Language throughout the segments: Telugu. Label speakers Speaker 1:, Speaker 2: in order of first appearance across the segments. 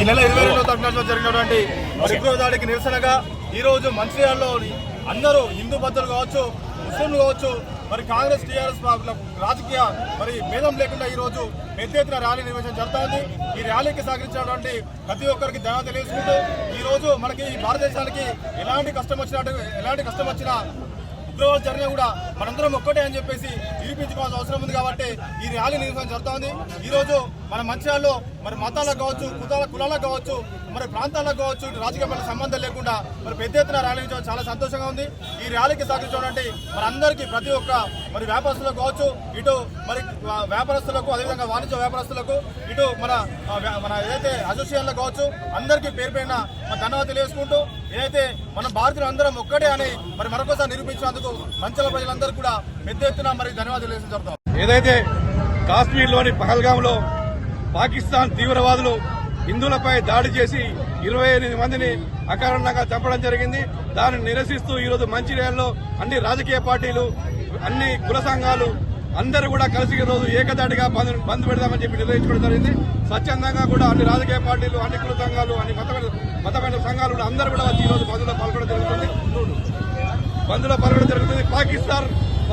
Speaker 1: ఈ నెల 22వ తమిళనాడులో జరిగినటువంటి విగ్రహ దాడికి నిరసనగా ఈ రోజు మంచిర్యాలలో అందరూ హిందూ బద్దలు కావచ్చు, ముస్లింలు కావచ్చు, మరి కాంగ్రెస్ టీఆర్ఎస్ రాజకీయ మరి భేదం లేకుండా ఈ రోజు పెద్ద ఎత్తున ర్యాలీ నిర్వహించడం జరుగుతోంది. ఈ ర్యాలీకి సహకరించినటువంటి ప్రతి ఒక్కరికి ధన్యవాదాలు తెలియజేసుకుంటూ ఈ రోజు మనకి భారతదేశానికి ఎలాంటి కష్టం వచ్చినా ఉగ్రవాద జరిగినా కూడా మనందరం ఒక్కటే అని చెప్పేసి నిరూపించుకోవాల్సిన అవసరం ఉంది. కాబట్టి ఈ ర్యాలీ నిర్వహణ జరుగుతోంది. ఈ రోజు మన మంచిర్యాలలో మరి మతాలకు కావచ్చు, కులాలకు కావచ్చు, మరి ప్రాంతాలకు కావచ్చు, రాజకీయ సంబంధం లేకుండా మరి పెద్ద ఎత్తున ర్యాలీ నిర్వహించడం చాలా సంతోషంగా ఉంది. ఈ ర్యాలీకి సహకరించడానికి మరి అందరికీ ప్రతి ఒక్క మరి వ్యాపారస్తులకు కావచ్చు, ఇటు మరి వ్యాపారస్తులకు, అదేవిధంగా వాణిజ్య వ్యాపారస్తులకు, ఇటు మన ఏదైతే అసోసియేషన్లకు కావచ్చు, అందరికీ పేరు పైన ధన్యవాదాలు తెలియజేసుకుంటూ ఏదైతే మన భారతీయులు అందరం ఒక్కటే అని మరి మరొకసారి నిరూపించినందుకు మంచిర్యాల ప్రజలందరూ కూడా పెద్ద ఎత్తున మరి ధన్యవాదాలు తెలియజేయడం జరుగుతుంది.
Speaker 2: ఏదైతే కాశ్మీర్లోని పహల్గాంలో పాకిస్తాన్ తీవ్రవాదులు హిందువులపై దాడి చేసి 28 మందిని అకారణంగా చంపడం జరిగింది. దానిని నిరసిస్తూ ఈరోజు మంచిర్యాలలో అన్ని రాజకీయ పార్టీలు, అన్ని కుల సంఘాలు అందరూ కూడా కలిసి ఈరోజు ఏకదాటిగా బంద్ పెడదామని చెప్పి నిర్ణయించుకోవడం జరిగింది. స్వచ్ఛందంగా కూడా అన్ని రాజకీయ పార్టీలు, అన్ని కుల సంఘాలు, అన్ని మతమైన సంఘాలు అందరూ కూడా వచ్చి ఈరోజు బంద్లో పాల్గొనడం జరుగుతుంది.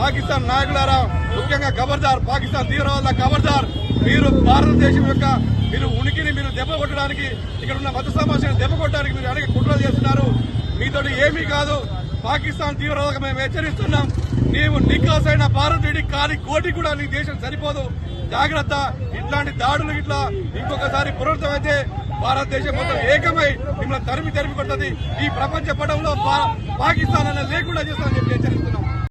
Speaker 2: పాకిస్తాన్ నాయకులారా, ముఖ్యంగా ఖబర్దార్, పాకిస్తాన్ తీవ్రవాదుల ఖబర్దార్. మీరు భారతదేశం యొక్క మీరు ఉనికిని మీరు దెబ్బ కొట్టడానికి, ఇక్కడ ఉన్న మత సమస్యను దెబ్బ కొట్టడానికి మీరు అనేక కుట్రలు చేస్తున్నారు. మీతోటి ఏమీ కాదు. పాకిస్తాన్ తీవ్రవాదులకు మేము హెచ్చరిస్తున్నాం. నీవు నికాసైన భారతీయుడి కాని కోటి కూడా నీ దేశం సరిపోదు. జాగ్రత్త. ఇట్లాంటి దాడులు ఇట్లా ఇంకొకసారి పునరుద్ధమైతే భారతదేశం మొత్తం ఏకమై మిమ్మల్ని తరిమి కొట్టది. ఈ ప్రపంచ పటంలో పాకిస్తాన్ అనేది లేకుండా చేస్తాం.